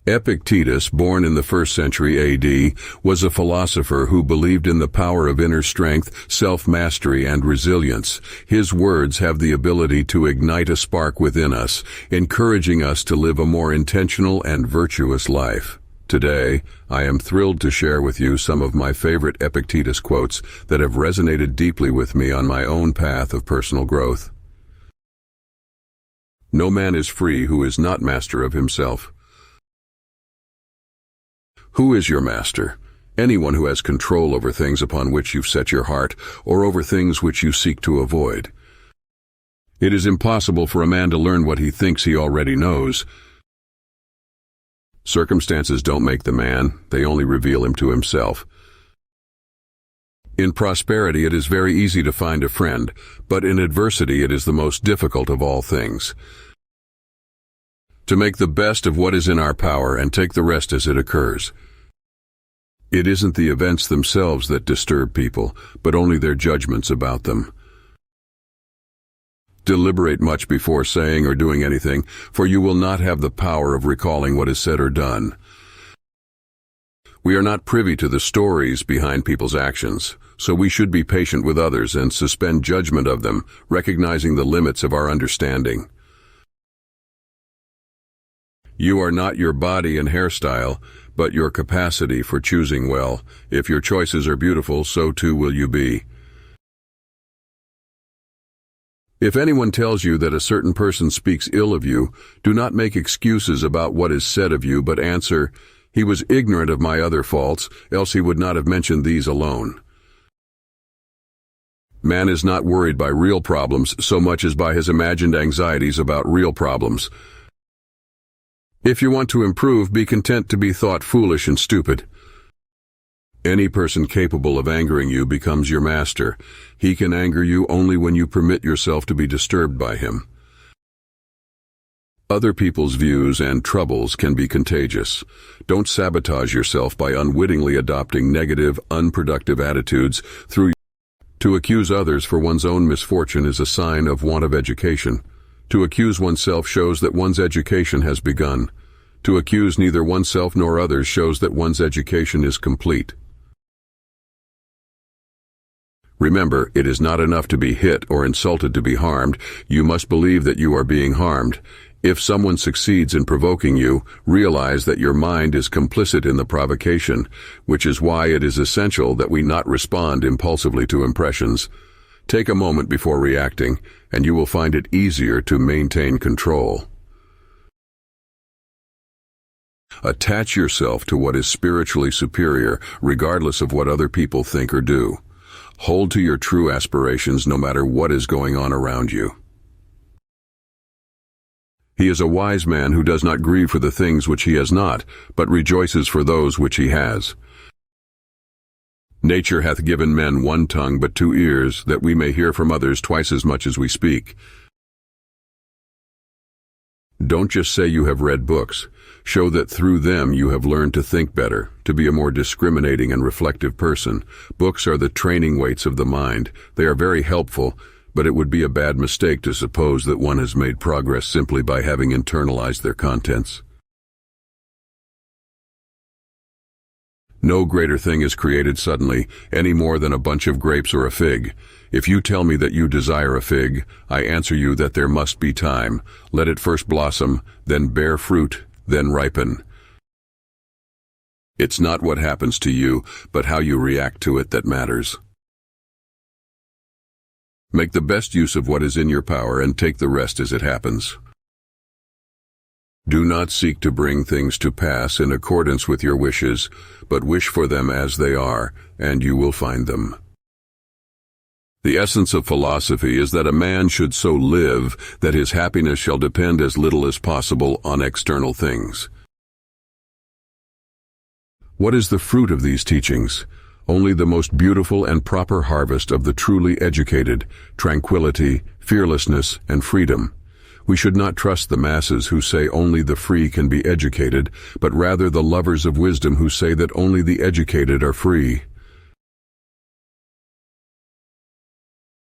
Epictetus, born in the 1st century AD, was a philosopher who believed in the power of inner strength, self-mastery, and resilience. His words have the ability to ignite a spark within us, encouraging us to live a more intentional and virtuous life. Today, I am thrilled to share with you some of my favorite Epictetus quotes that have resonated deeply with me on my own path of personal growth. No man is free who is not master of himself. Who is your master? Anyone who has control over things upon which you've set your heart, or over things which you seek to avoid. It is impossible for a man to learn what he thinks he already knows. Circumstances don't make the man, they only reveal him to himself. In prosperity it is very easy to find a friend, but in adversity it is the most difficult of all things. To make the best of what is in our power and take the rest as it occurs. It isn't the events themselves that disturb people, but only their judgments about them. Deliberate much before saying or doing anything, for you will not have the power of recalling what is said or done. We are not privy to the stories behind people's actions, so we should be patient with others and suspend judgment of them, recognizing the limits of our understanding. You are not your body and hairstyle, but your capacity for choosing well. If your choices are beautiful, so too will you be. If anyone tells you that a certain person speaks ill of you, do not make excuses about what is said of you, but answer, "He was ignorant of my other faults, else he would not have mentioned these alone." Man is not worried by real problems so much as by his imagined anxieties about real problems. If you want to improve, be content to be thought foolish and stupid. Any person capable of angering you becomes your master. He can anger you only when you permit yourself to be disturbed by him. Other people's views and troubles can be contagious. Don't sabotage yourself by unwittingly adopting negative, unproductive attitudes To accuse others for one's own misfortune is a sign of want of education. To accuse oneself shows that one's education has begun. To accuse neither oneself nor others shows that one's education is complete. Remember, it is not enough to be hit or insulted to be harmed. You must believe that you are being harmed. If someone succeeds in provoking you, realize that your mind is complicit in the provocation, which is why it is essential that we not respond impulsively to impressions. Take a moment before reacting, and you will find it easier to maintain control. Attach yourself to what is spiritually superior, regardless of what other people think or do. Hold to your true aspirations no matter what is going on around you. He is a wise man who does not grieve for the things which he has not, but rejoices for those which he has. Nature hath given men one tongue but 2 ears, that we may hear from others twice as much as we speak. Don't just say you have read books. Show that through them you have learned to think better, to be a more discriminating and reflective person. Books are the training weights of the mind. They are very helpful, but it would be a bad mistake to suppose that one has made progress simply by having internalized their contents. No greater thing is created suddenly, any more than a bunch of grapes or a fig. If you tell me that you desire a fig, I answer you that there must be time. Let it first blossom, then bear fruit, then ripen. It's not what happens to you, but how you react to it that matters. Make the best use of what is in your power and take the rest as it happens. Do not seek to bring things to pass in accordance with your wishes, but wish for them as they are, and you will find them. The essence of philosophy is that a man should so live that his happiness shall depend as little as possible on external things. What is the fruit of these teachings? Only the most beautiful and proper harvest of the truly educated, tranquility, fearlessness, and freedom. We should not trust the masses who say only the free can be educated, but rather the lovers of wisdom who say that only the educated are free.